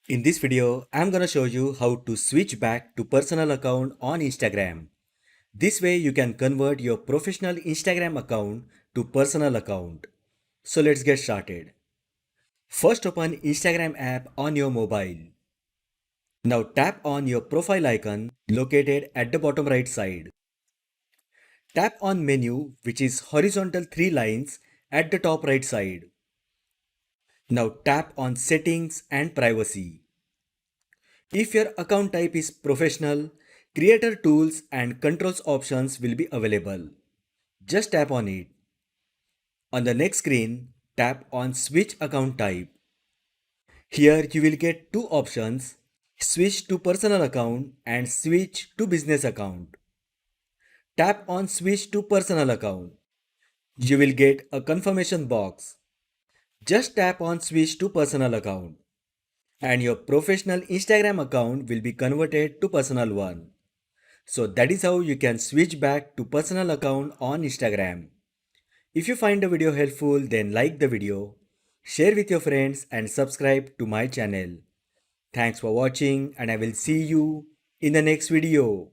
In this video, I'm gonna show you how to switch back to personal account on Instagram. This way you can convert your professional Instagram account to personal account. So let's get started. First open Instagram app on your mobile. Now tap on your profile icon located at the bottom right side. Tap on menu which is horizontal 3 lines at the top right side. Now tap on settings and privacy. If your account type is professional, creator tools and controls options will be available. Just tap on it. On the next screen, tap on switch account type. Here you will get two options, switch to personal account and switch to business account. Tap on switch to personal account. You will get a confirmation box. Just tap on switch to personal account and your professional Instagram account will be converted to personal one. So that is how you can switch back to personal account on Instagram. If you find the video helpful, then like the video, share with your friends and subscribe to my channel. Thanks for watching and I will see you in the next video.